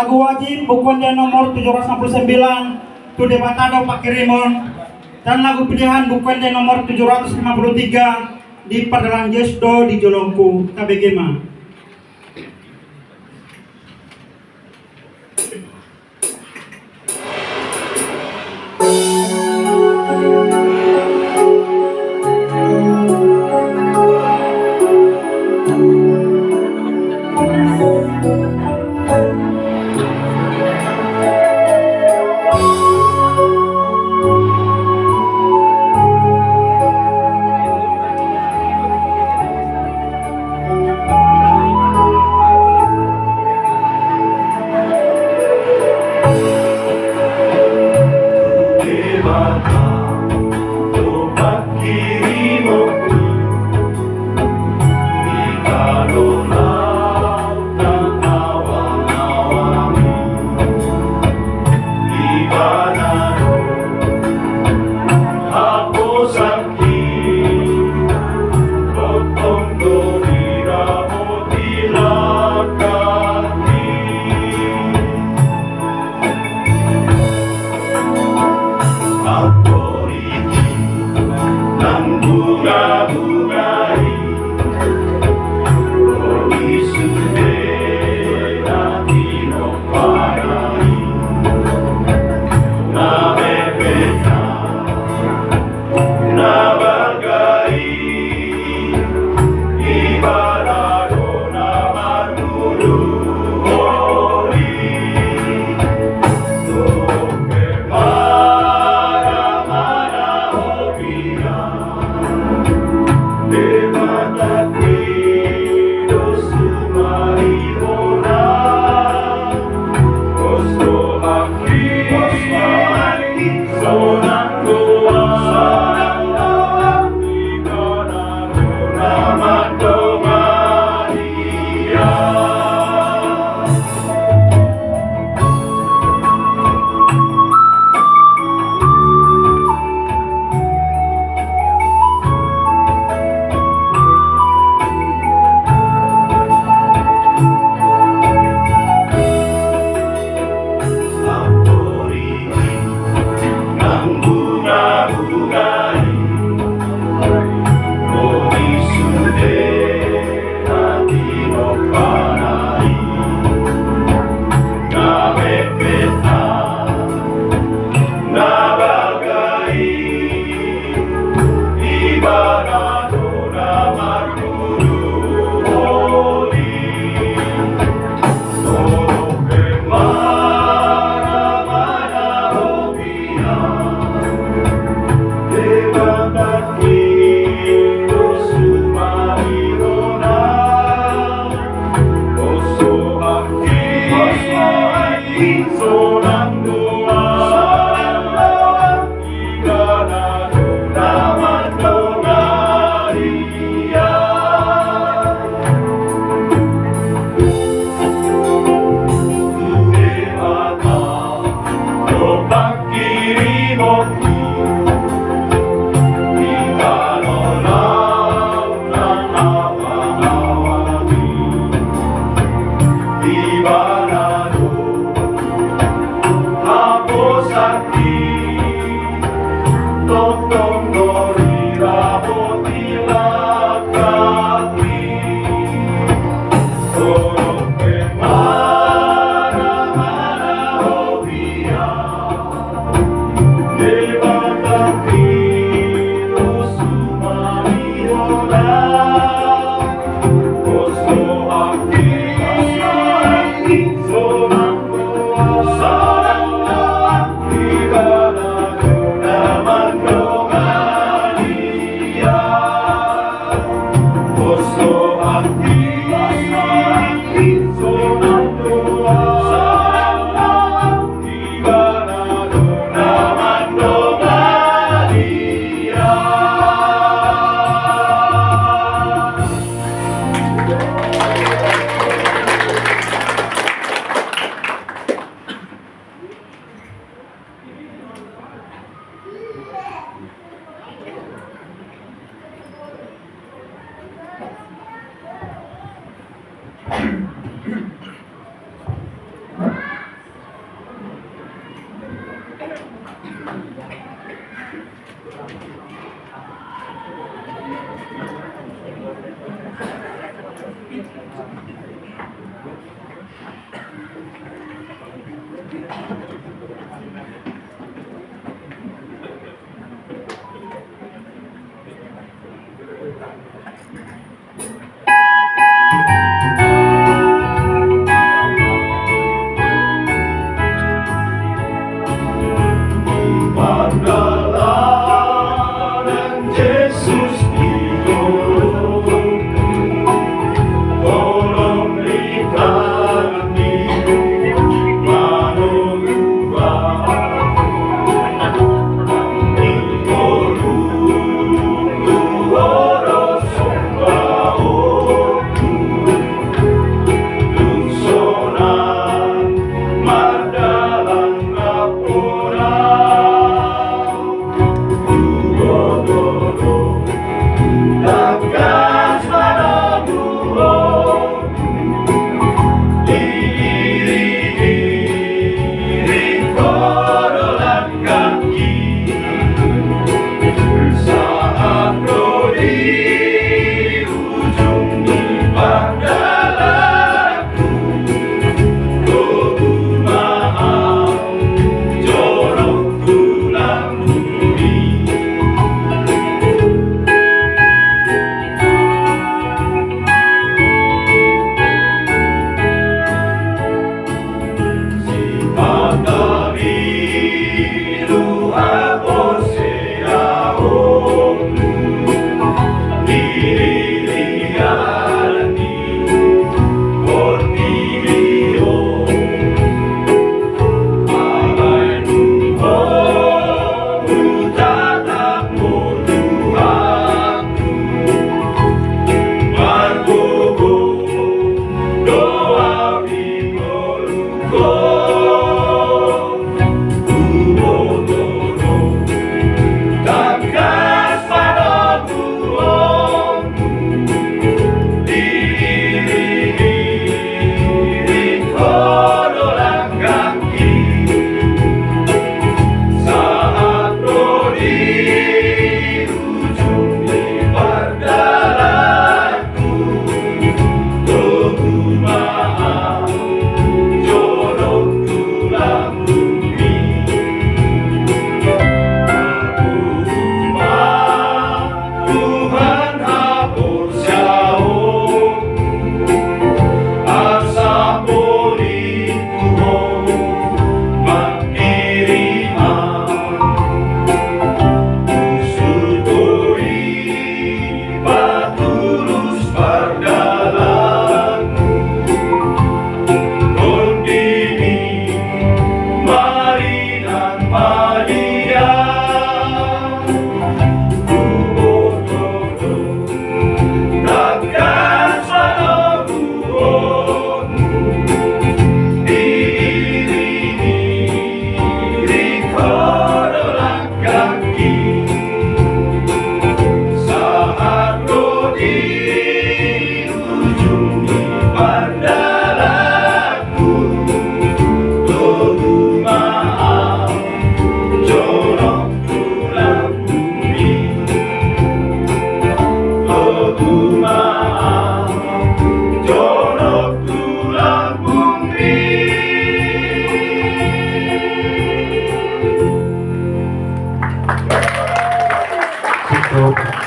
Lagu wajib bukuan nomor 769 Tu Debatado Pak Kirimon, dan lagu pilihan bukuan nomor 753 di Padalang Jesdo di Jolongku Tabegema. Pangalanan Yesus hidup, tolong berikan kami manusia Oro sombao lungsonan madalang ngapura Tugodoro lakas manabuo diri korolan kaki saat di ujung ibadahku maaf jorok tulang bumi si patari luha boseao diriani portilio alainuho utatap moduhaku margogo doa bingoluko Tugodoro takas padabuon diri korolan kaki saat di ujung ibadahku Tugu maaf jorok tulang bumi Tuhan hapus jauh asa polituho makiriman usuturi patulus pardalan kondini marinan madia Tugodoro takas padabuon diri korolan kaki saat di ujung ibadahku Tugu maaf jorok tulang bumi Tugu maaf jorok tulang bumi Cukup.